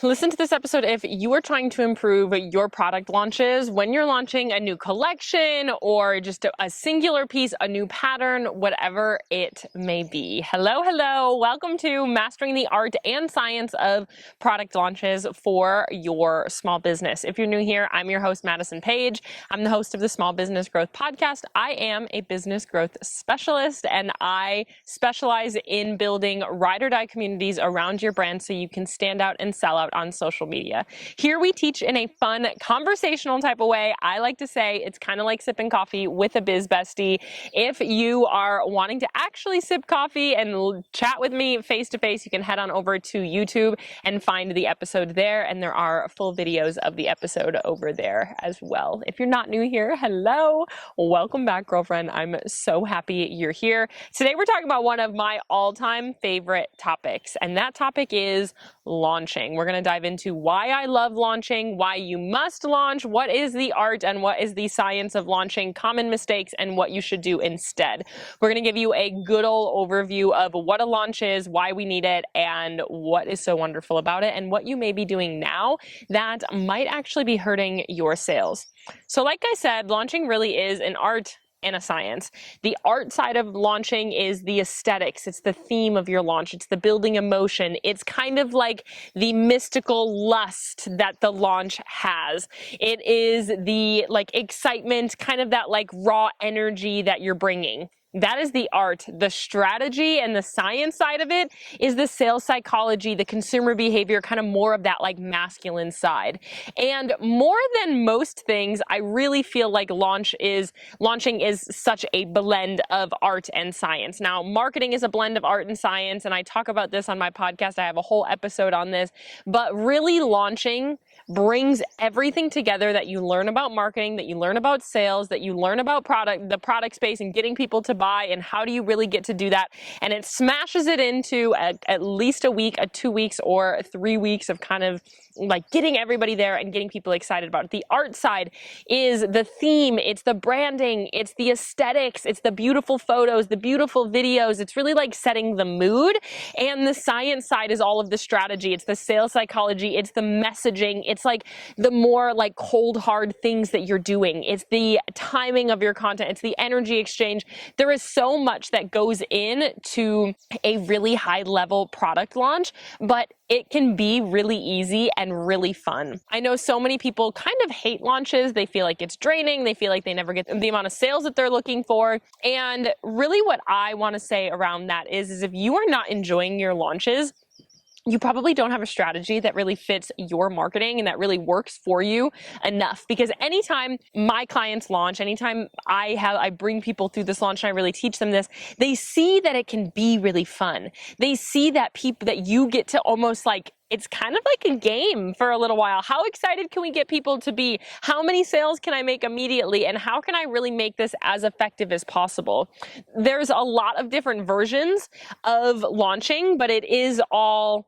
Listen to this episode if you are trying to improve your product launches when you're launching a new collection or just a singular piece, a new pattern, whatever it may be. Hello. Welcome to Mastering the Art and Science of Product Launches for your small business. If you're new here, I'm your host, Madison Page. I'm the host of the Small Business Growth Podcast. I am a business growth specialist, and I specialize in building ride or die communities around your brand so you can stand out and sell out on social media. Here we teach in a fun, conversational type of way. I like to say it's kind of like sipping coffee with a biz bestie. If you are wanting to actually sip coffee and chat with me face to face, you can head on over to YouTube and find the episode there. And there are full videos of the episode over there as well. If you're not new here, hello. Welcome back, girlfriend. I'm so happy you're here. Today we're talking about one of my all-time favorite topics, and that topic is launching. We're going to dive into why I love launching, why you must launch, what is the art and what is the science of launching, common mistakes, and what you should do instead. We're going to give you a good old overview of what a launch is, why we need it, and what is so wonderful about it, and what you may be doing now that might actually be hurting your sales. So like I said, launching really is an art and a science. The art side of launching is the aesthetics. It's the theme of your launch. It's the building emotion. It's kind of like the mystical lust that the launch has. It is the excitement, kind of that raw energy that you're bringing. That is the art. The strategy and the science side of it is the sales psychology, the consumer behavior, kind of more of that masculine side. And more than most things, I really feel like launching is such a blend of art and science. Now, marketing is a blend of art and science, and I talk about this on my podcast. I have a whole episode on this, but really launching brings everything together that you learn about marketing, that you learn about sales, that you learn about the product space and getting people to buy, and how do you really get to do that. And it smashes it into at least a week, 2 weeks, or 3 weeks of kind of getting everybody there and getting people excited about it. The art side is the theme, it's the branding, it's the aesthetics, it's the beautiful photos, the beautiful videos. It's really setting the mood. And the science side is all of the strategy. It's the sales psychology, it's the messaging, it's the more cold hard things that you're doing. It's the timing of your content, it's the energy exchange. There is so much that goes into a really high level product launch, but it can be really easy and really fun. I know so many people kind of hate launches. They feel like it's draining. They feel like they never get the amount of sales that they're looking for. And really what I want to say around that is if you are not enjoying your launches, you probably don't have a strategy that really fits your marketing and that really works for you enough. Because anytime my clients launch, anytime I bring people through this launch and I really teach them this, they see that it can be really fun. They see that that you get to almost it's kind of like a game for a little while. How excited can we get people to be? How many sales can I make immediately? And how can I really make this as effective as possible? There's a lot of different versions of launching, but it is all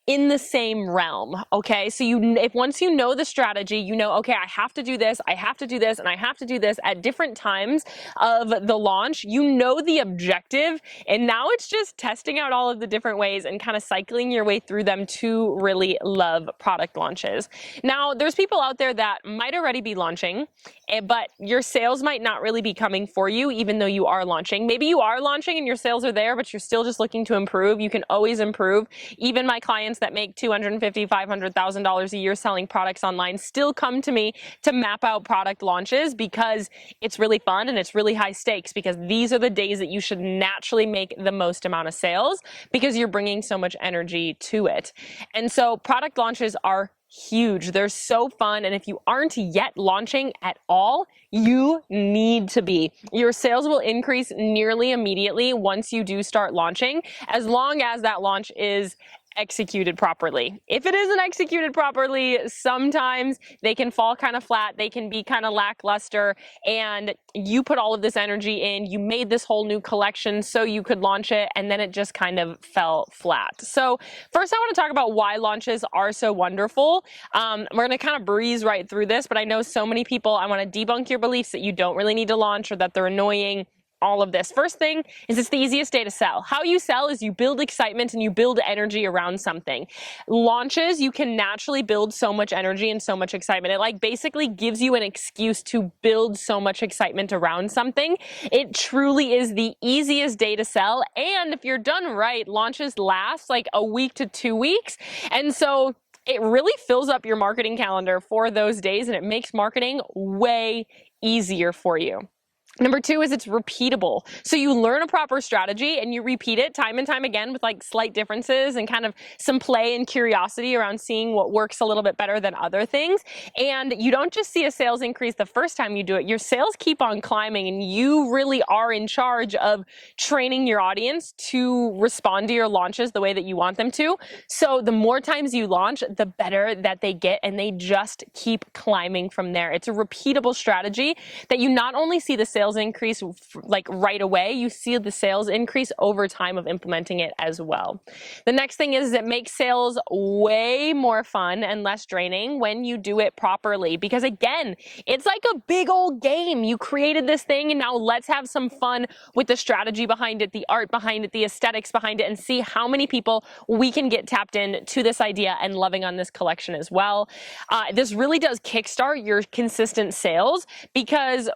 in the same realm, okay? So if once you know the strategy, you know, okay, I have to do this, I have to do this, and I have to do this at different times of the launch, you know the objective, and now it's just testing out all of the different ways and kind of cycling your way through them to really love product launches. Now, there's people out there that might already be launching, but your sales might not really be coming for you, even though you are launching. Maybe you are launching and your sales are there, but you're still just looking to improve. You can always improve. Even my clients that make $250,000, $500,000 a year selling products online still come to me to map out product launches because it's really fun and it's really high stakes, because these are the days that you should naturally make the most amount of sales because you're bringing so much energy to it. And so product launches are huge. They're so fun. And if you aren't yet launching at all, you need to be. Your sales will increase nearly immediately once you do start launching, as long as that launch is executed properly. If it isn't executed properly, sometimes they can fall kind of flat, they can be kind of lackluster, and you put all of this energy in, you made this whole new collection so you could launch it, and then it just kind of fell flat. So first I want to talk about why launches are so wonderful. We're going to kind of breeze right through this, but I know so many people, I want to debunk your beliefs that you don't really need to launch or that they're annoying. all of this. First thing is it's the easiest day to sell. How you sell is you build excitement and you build energy around something. Launches, you can naturally build so much energy and so much excitement. It like basically gives you an excuse to build so much excitement around something. It truly is the easiest day to sell. And if you're done right, launches last like a week to 2 weeks. And so it really fills up your marketing calendar for those days, and it makes marketing way easier for you. Number 2 is it's repeatable. So you learn a proper strategy and you repeat it time and time again with like slight differences and kind of some play and curiosity around seeing what works a little bit better than other things. And you don't just see a sales increase the first time you do it. Your sales keep on climbing, and you really are in charge of training your audience to respond to your launches the way that you want them to. So the more times you launch, the better that they get, and they just keep climbing from there. It's a repeatable strategy that you not only see the sales increase like right away, you see the sales increase over time of implementing it as well. The next thing is it makes sales way more fun and less draining when you do it properly, because again, it's like a big old game. You created this thing, and now let's have some fun with the strategy behind it, the art behind it, the aesthetics behind it, and see how many people we can get tapped in to this idea and loving on this collection as well. This really does kickstart your consistent sales, because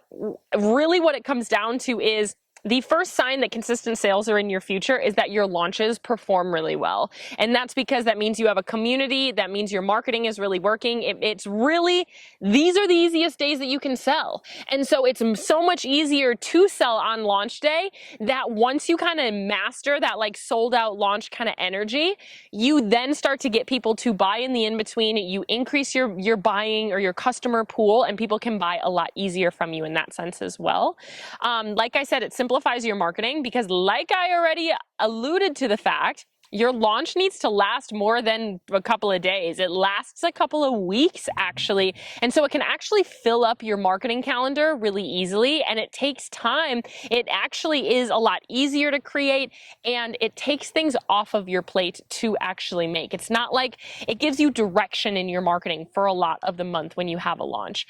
really what it comes down to is the first sign that consistent sales are in your future is that your launches perform really well. And that's because that means you have a community, that means your marketing is really working. It's really, these are the easiest days that you can sell. And so it's so much easier to sell on launch day, that once you kind of master that like sold out launch kind of energy, you then start to get people to buy in the in-between. You increase your buying or your customer pool, and people can buy a lot easier from you in that sense as well. Like I said, it simplifies your marketing, because like I already alluded to the fact, your launch needs to last more than a couple of days. It lasts a couple of weeks, actually. And so it can actually fill up your marketing calendar really easily, and it takes time. It actually is a lot easier to create, and it takes things off of your plate to actually make. It's not like it gives you direction in your marketing for a lot of the month when you have a launch.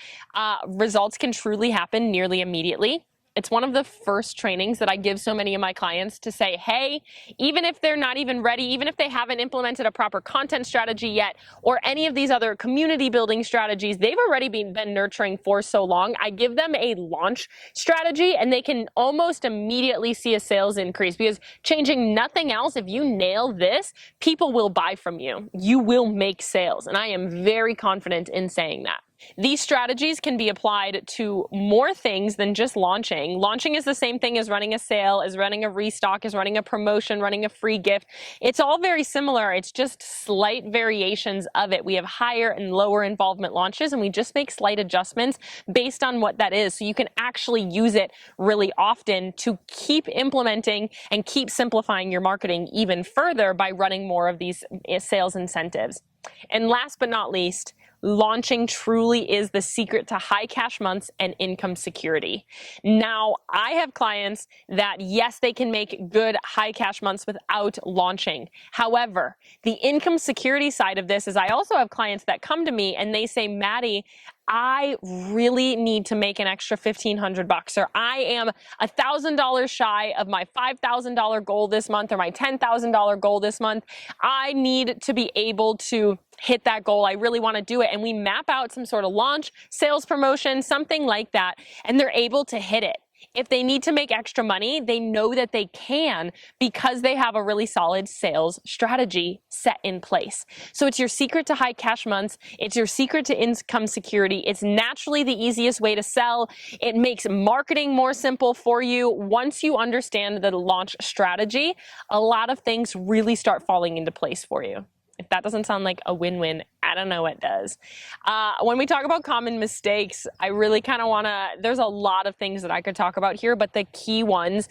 Results can truly happen nearly immediately. It's one of the first trainings that I give so many of my clients to say, hey, even if they're not even ready, even if they haven't implemented a proper content strategy yet, or any of these other community building strategies they've already been nurturing for so long, I give them a launch strategy, and they can almost immediately see a sales increase, because changing nothing else, if you nail this, people will buy from you. You will make sales, and I am very confident in saying that. These strategies can be applied to more things than just launching. Launching is the same thing as running a sale, as running a restock, as running a promotion, running a free gift. It's all very similar. It's just slight variations of it. We have higher and lower involvement launches, and we just make slight adjustments based on what that is. So you can actually use it really often to keep implementing and keep simplifying your marketing even further by running more of these sales incentives. And last but not least, launching truly is the secret to high cash months and income security. Now, I have clients that, yes, they can make good high cash months without launching. However, the income security side of this is I also have clients that come to me and they say, Maddie, I really need to make an extra $1,500, or I am $1,000 shy of my $5,000 goal this month, or my $10,000 goal this month. I need to be able to hit that goal. I really want to do it. And we map out some sort of launch, sales promotion, something like that, and they're able to hit it. If they need to make extra money, they know that they can, because they have a really solid sales strategy set in place. So it's your secret to high cash months. It's your secret to income security. It's naturally the easiest way to sell. It makes marketing more simple for you. Once you understand the launch strategy, a lot of things really start falling into place for you. If that doesn't sound like a win-win, I don't know what does. When we talk about common mistakes, I really kind of want to, there's a lot of things that I could talk about here, but the key ones,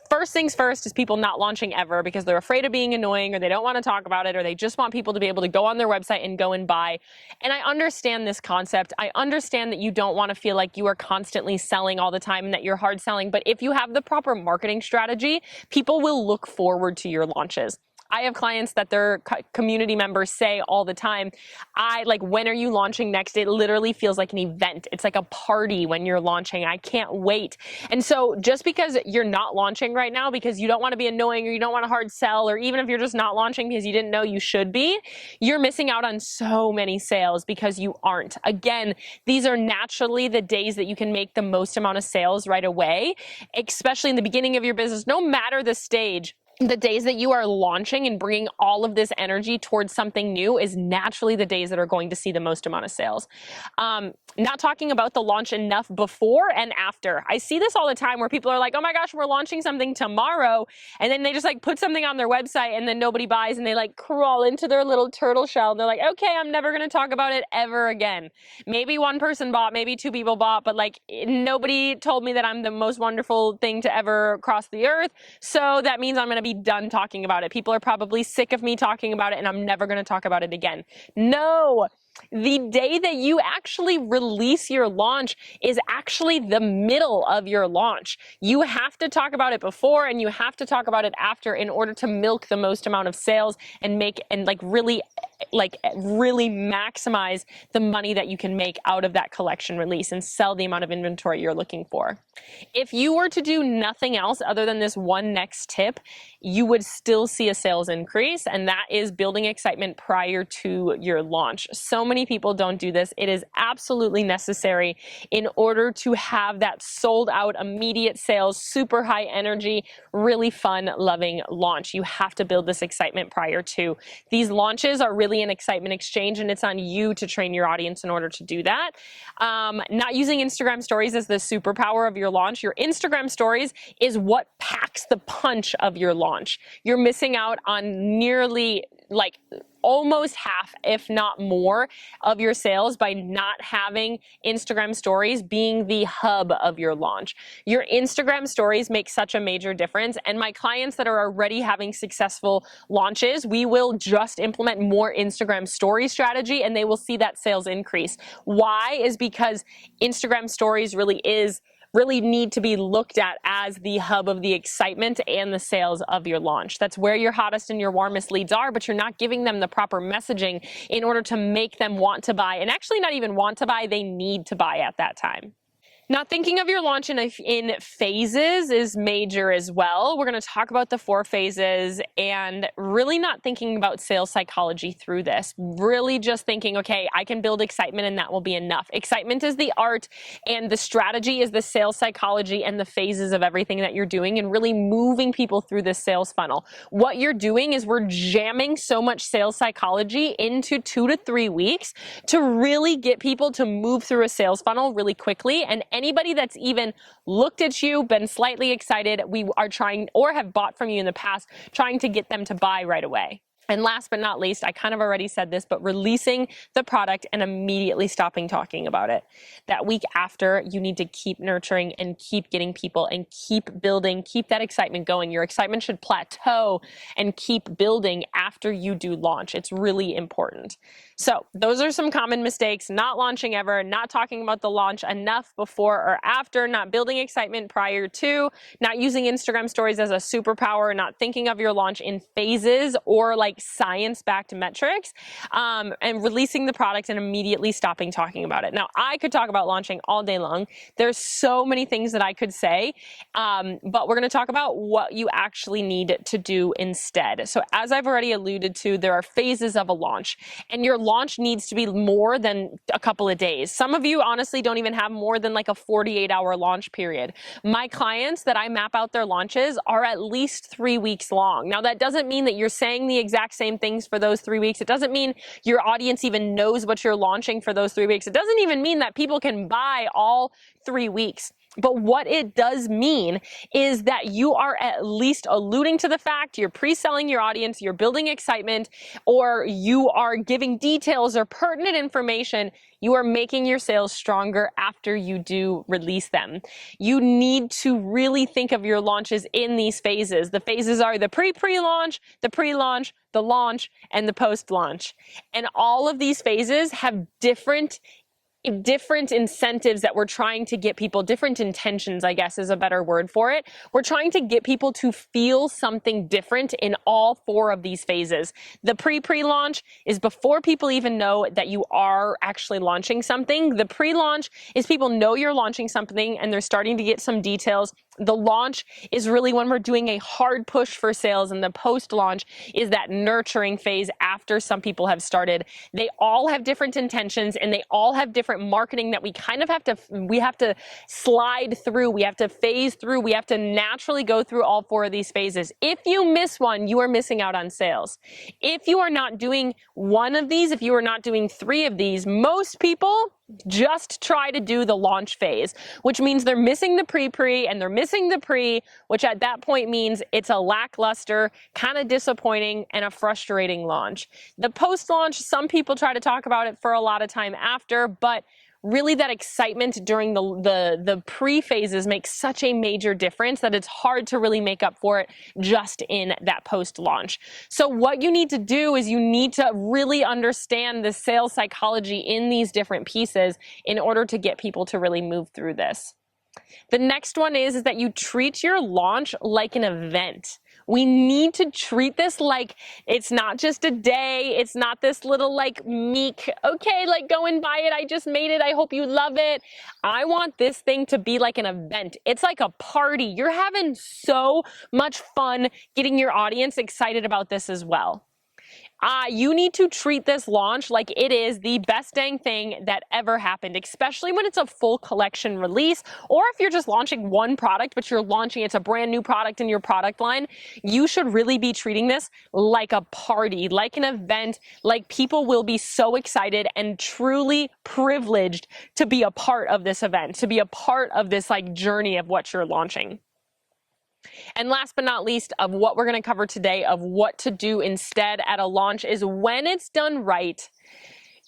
first things first, is people not launching ever because they're afraid of being annoying, or they don't want to talk about it, or they just want people to be able to go on their website and go and buy. And I understand this concept. I understand that you don't want to feel like you are constantly selling all the time and that you're hard selling, but if you have the proper marketing strategy, people will look forward to your launches. I have clients that their community members say all the time, when are you launching next? It literally feels like an event. It's like a party when you're launching. I can't wait. And so just because you're not launching right now because you don't want to be annoying or you don't want to hard sell, or even if you're just not launching because you didn't know you should be, you're missing out on so many sales because you aren't. Again, these are naturally the days that you can make the most amount of sales right away, especially in the beginning of your business, no matter the stage. The days that you are launching and bringing all of this energy towards something new is naturally the days that are going to see the most amount of sales. Not talking about the launch enough before and after. I see this all the time where people are like, oh my gosh, we're launching something tomorrow. And then they just like put something on their website and then nobody buys and they like crawl into their little turtle shell. And they're like, okay, I'm never going to talk about it ever again. Maybe one person bought, maybe two people bought, but like nobody told me that I'm the most wonderful thing to ever cross the earth. So that means I'm going to be done talking about it. People are probably sick of me talking about it and I'm never going to talk about it again. No. The day that you actually release your launch is actually the middle of your launch. You have to talk about it before and you have to talk about it after in order to milk the most amount of sales and really maximize the money that you can make out of that collection release and sell the amount of inventory you're looking for. If you were to do nothing else other than this one next tip, you would still see a sales increase, and that is building excitement prior to your launch. So many people don't do this. It is absolutely necessary in order to have that sold out, immediate sales, super high energy, really fun, loving launch. You have to build this excitement prior to. These launches are really an excitement exchange, and it's on you to train your audience in order to do that. Not using Instagram stories as the superpower of your launch. Your Instagram stories is what packs the punch of your launch. You're missing out on nearly almost half, if not more, of your sales by not having Instagram stories being the hub of your launch. Your Instagram stories make such a major difference. And my clients that are already having successful launches, we will just implement more Instagram story strategy and they will see that sales increase. Why? Is because Instagram stories really need to be looked at as the hub of the excitement and the sales of your launch. That's where your hottest and your warmest leads are, but you're not giving them the proper messaging in order to make them want to buy, and actually not even want to buy, they need to buy at that time. Not thinking of your launch in phases is major as well. We're going to talk about the 4 phases and really not thinking about sales psychology through this. Really just thinking, okay, I can build excitement and that will be enough. Excitement is the art and the strategy is the sales psychology and the phases of everything that you're doing and really moving people through this sales funnel. What you're doing is we're jamming so much sales psychology into 2 to 3 weeks to really get people to move through a sales funnel really quickly. And anybody that's even looked at you, been slightly excited, we are trying or have bought from you in the past, trying to get them to buy right away. And last but not least, I kind of already said this, but releasing the product and immediately stopping talking about it. That week after, you need to keep nurturing and keep getting people and keep building, keep that excitement going. Your excitement should plateau and keep building after you do launch. It's really important. So those are some common mistakes: not launching ever, not talking about the launch enough before or after, not building excitement prior to, not using Instagram stories as a superpower, not thinking of your launch in phases or science-backed metrics, and releasing the product and immediately stopping talking about it. Now, I could talk about launching all day long. There's so many things that I could say, but we're going to talk about what you actually need to do instead. So as I've already alluded to, there are phases of a launch, and your launch needs to be more than a couple of days. Some of you honestly don't even have more than a 48-hour launch period. My clients that I map out their launches are at least 3 weeks long. Now, that doesn't mean that you're saying the exact same things for those 3 weeks. It doesn't mean your audience even knows what you're launching for those 3 weeks. It doesn't even mean that people can buy all 3 weeks. But what it does mean is that you are at least alluding to the fact, you're pre-selling your audience, you're building excitement, or you are giving details or pertinent information. You are making your sales stronger after you do release them. You need to really think of your launches in these phases. The phases are the pre-launch, the pre-launch, the launch, and the post-launch. And all of these phases have different different incentives that we're trying to get people, different intentions, I guess is a better word for it. We're trying to get people to feel something different in all 4 of these phases. The pre-launch is before people even know that you are actually launching something. The pre-launch is people know you're launching something and they're starting to get some details. The launch is really when we're doing a hard push for sales, and the post-launch is that nurturing phase after some people have started. They all have different intentions and they all have different marketing that we kind of have to slide through. We have to phase through. We have to naturally go through all 4 of these phases. If you miss one, you are missing out on sales. If you are not doing one of these, if you are not doing 3 of these, most people just try to do the launch phase, which means they're missing the pre and they're missing the pre, which at that point means it's a lackluster, kind of disappointing, and a frustrating launch. The post-launch, some people try to talk about it for a lot of time after, but really that excitement during the pre-phases makes such a major difference that it's hard to really make up for it just in that post-launch. So what you need to do is you need to really understand the sales psychology in these different pieces in order to get people to really move through this. The next one is that you treat your launch like an event. We need to treat this like it's not just a day. It's not this little like meek, okay, like go and buy it. I just made it. I hope you love it. I want this thing to be like an event. It's like a party. You're having so much fun getting your audience excited about this as well. You need to treat this launch like it is the best dang thing that ever happened, especially when it's a full collection release, or if you're just launching one product, but you're launching, it's a brand new product in your product line. You should really be treating this like a party, like an event, like people will be so excited and truly privileged to be a part of this event, to be a part of this like journey of what you're launching. And last but not least of what we're going to cover today of what to do instead at a launch is when it's done right,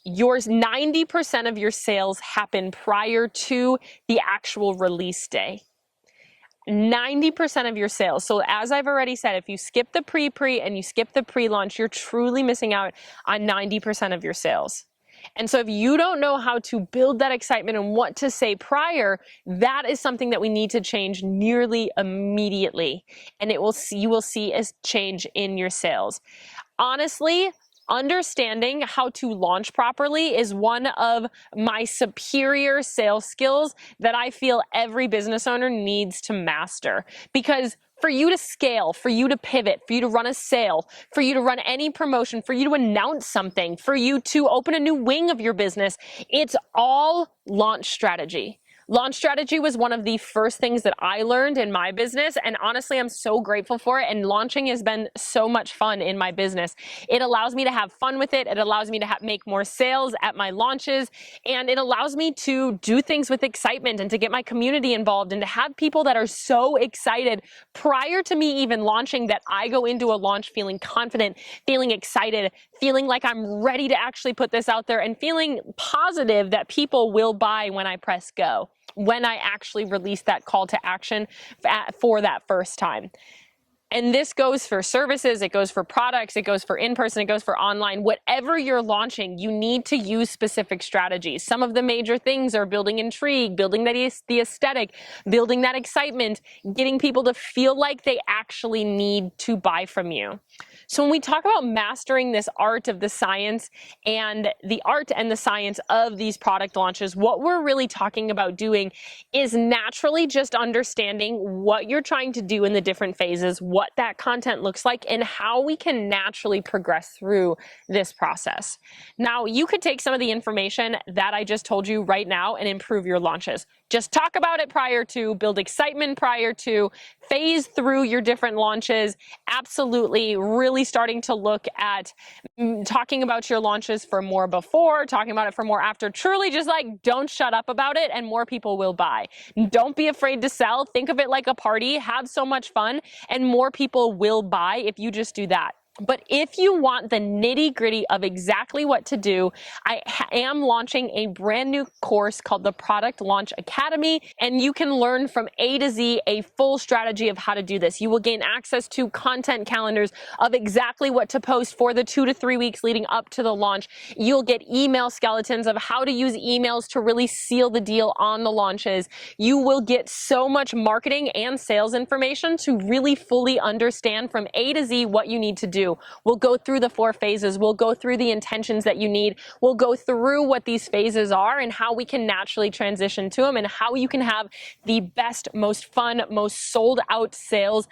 90% of your sales happen prior to the actual release day. 90% of your sales. So as I've already said, if you skip the pre and you skip the pre-launch, you're truly missing out on 90% of your sales. And so if you don't know how to build that excitement and what to say prior, that is something that we need to change nearly immediately. And you will see a change in your sales. Honestly, understanding how to launch properly is one of my superior sales skills that I feel every business owner needs to master. Because for you to scale, for you to pivot, for you to run a sale, for you to run any promotion, for you to announce something, for you to open a new wing of your business, it's all launch strategy. Launch strategy was one of the first things that I learned in my business, and honestly, I'm so grateful for it, and launching has been so much fun in my business. It allows me to have fun with it, it allows me to make more sales at my launches, and it allows me to do things with excitement and to get my community involved and to have people that are so excited prior to me even launching that I go into a launch feeling confident, feeling excited, feeling like I'm ready to actually put this out there, and feeling positive that people will buy when I press go, when I actually release that call to action for that first time. And this goes for services, it goes for products, it goes for in-person, it goes for online. Whatever you're launching, you need to use specific strategies. Some of the major things are building intrigue, building the aesthetic, building that excitement, getting people to feel like they actually need to buy from you. So when we talk about mastering this art of the science and the art and the science of these product launches, what we're really talking about doing is naturally just understanding what you're trying to do in the different phases, what that content looks like, and how we can naturally progress through this process. Now, you could take some of the information that I just told you right now and improve your launches. Just talk about it prior to, build excitement prior to, phase through your different launches. Absolutely, really starting to look at talking about your launches for more before, talking about it for more after. Truly just like don't shut up about it and more people will buy. Don't be afraid to sell. Think of it like a party. Have so much fun and more people will buy if you just do that. But if you want the nitty gritty of exactly what to do, I am launching a brand new course called the Product Launch Academy, and you can learn from A to Z a full strategy of how to do this. You will gain access to content calendars of exactly what to post for the 2 to 3 weeks leading up to the launch. You'll get email skeletons of how to use emails to really seal the deal on the launches. You will get so much marketing and sales information to really fully understand from A to Z what you need to do. We'll go through the 4 phases. We'll go through the intentions that you need. We'll go through what these phases are and how we can naturally transition to them and how you can have the best, most fun, most sold out sales,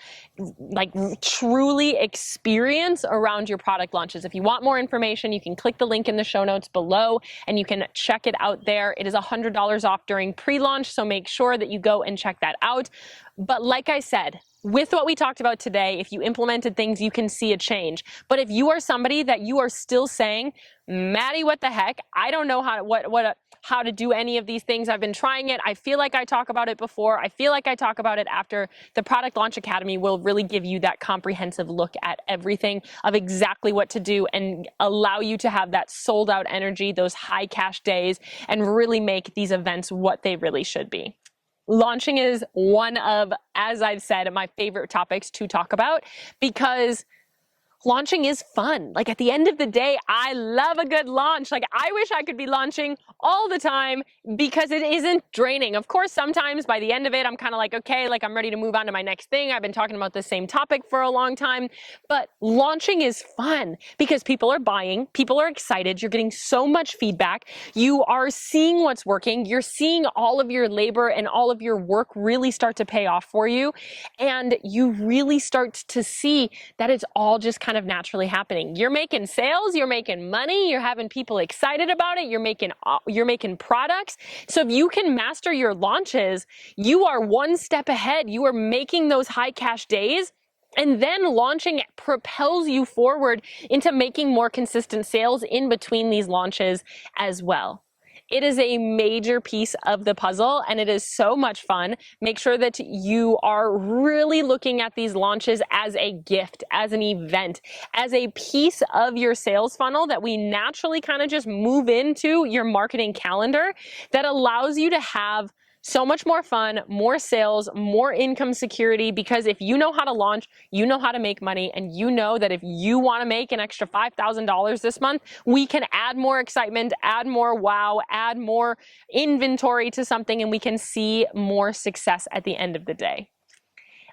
like truly experience around your product launches. If you want more information, you can click the link in the show notes below and you can check it out there. It is $100 off during pre-launch, so make sure that you go and check that out. But like I said, with what we talked about today, if you implemented things, you can see a change. But if you are somebody that you are still saying, Maddie, what the heck? I don't know how to do any of these things. I've been trying it. I feel like I talk about it before. I feel like I talk about it after. The Product Launch Academy will really give you that comprehensive look at everything of exactly what to do and allow you to have that sold out energy, those high cash days, and really make these events what they really should be. Launching is one of, as I've said, my favorite topics to talk about because launching is fun. Like at the end of the day, I love a good launch. Like I wish I could be launching all the time because it isn't draining. Of course, sometimes by the end of it, I'm kind of like, okay, like I'm ready to move on to my next thing. I've been talking about the same topic for a long time, but launching is fun because people are buying, people are excited. You're getting so much feedback. You are seeing what's working. You're seeing all of your labor and all of your work really start to pay off for you. And you really start to see that it's all just kind of naturally happening. You're making sales, you're making money, you're having people excited about it, you're making products. So if you can master your launches, you are one step ahead. You are making those high cash days. And then launching propels you forward into making more consistent sales in between these launches as well. It is a major piece of the puzzle and it is so much fun. Make sure that you are really looking at these launches as a gift, as an event, as a piece of your sales funnel that we naturally kind of just move into your marketing calendar that allows you to have so much more fun, more sales, more income security, because if you know how to launch, you know how to make money, and you know that if you want to make an extra $5,000 this month, we can add more excitement, add more wow, add more inventory to something, and we can see more success at the end of the day.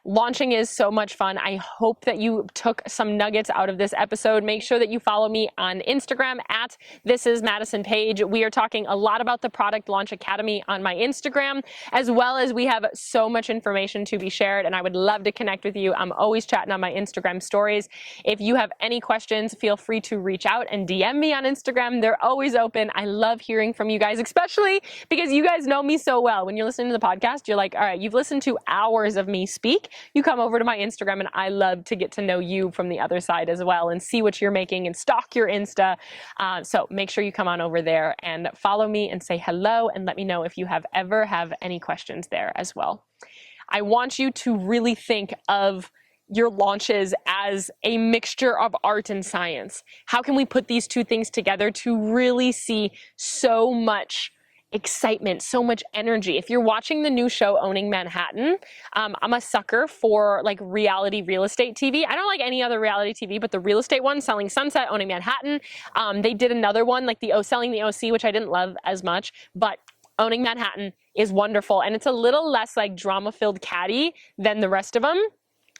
Launching is so much fun. I hope that you took some nuggets out of this episode. Make sure that you follow me on Instagram at This Is Madison Page. We are talking a lot about the Product Launch Academy on my Instagram, as well as we have so much information to be shared, and I would love to connect with you. I'm always chatting on my Instagram stories. If you have any questions, feel free to reach out and DM me on Instagram. They're always open. I love hearing from you guys, especially because you guys know me so well. When you're listening to the podcast, you're like, all right, you've listened to hours of me speak. You come over to my Instagram and I love to get to know you from the other side as well and see what you're making and stalk your Insta. So make sure you come on over there and follow me and say hello and let me know if you ever have any questions there as well. I want you to really think of your launches as a mixture of art and science. How can we put these two things together to really see so much excitement, so much energy? If you're watching the new show Owning Manhattan, I'm a sucker for like reality real estate TV. I don't like any other reality TV, but the real estate one, Selling Sunset, Owning Manhattan. They did another one like Selling the OC, which I didn't love as much, but Owning Manhattan is wonderful. And it's a little less like drama-filled catty than the rest of them.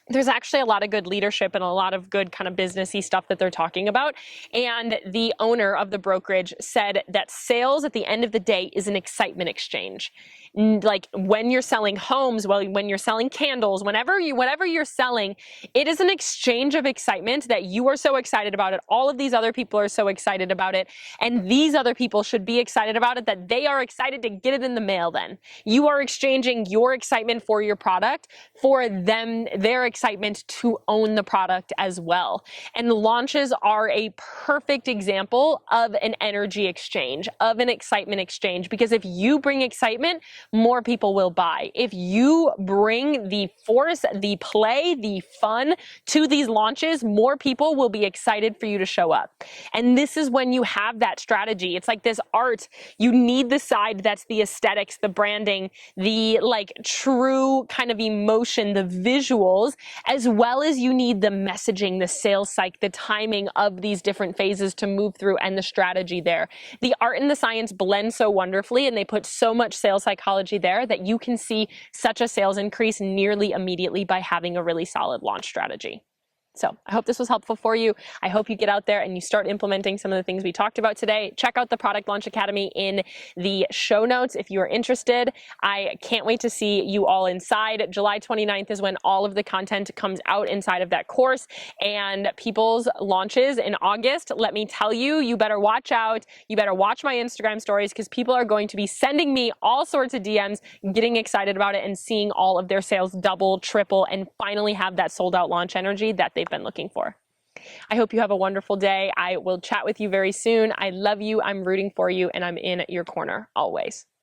There's actually a lot of good leadership and a lot of good kind of businessy stuff that they're talking about. And the owner of the brokerage said that sales at the end of the day is an excitement exchange. Like when you're selling homes, when you're selling candles, whatever you're selling, it is an exchange of excitement that you are so excited about it. All of these other people are so excited about it. And these other people should be excited about it, that they are excited to get it in the mail then. You are exchanging your excitement for your product for them, their excitement to own the product as well. And launches are a perfect example of an energy exchange, of an excitement exchange, because if you bring excitement, more people will buy. If you bring the force, the play, the fun to these launches, more people will be excited for you to show up. And this is when you have that strategy. It's like this art. You need the side that's the aesthetics, the branding, the like true kind of emotion, the visuals, as well as you need the messaging, the sales cycle, the timing of these different phases to move through, and the strategy there. The art and the science blend so wonderfully, and they put so much sales psychology there that you can see such a sales increase nearly immediately by having a really solid launch strategy. So I hope this was helpful for you. I hope you get out there and you start implementing some of the things we talked about today. Check out the Product Launch Academy in the show notes if you are interested. I can't wait to see you all inside. July 29th is when all of the content comes out inside of that course, and people's launches in August. Let me tell you, you better watch out. You better watch my Instagram stories, because people are going to be sending me all sorts of DMs, getting excited about it and seeing all of their sales double, triple, and finally have that sold out launch energy that they've been looking for. I hope you have a wonderful day. I will chat with you very soon. I love you. I'm rooting for you, and I'm in your corner always.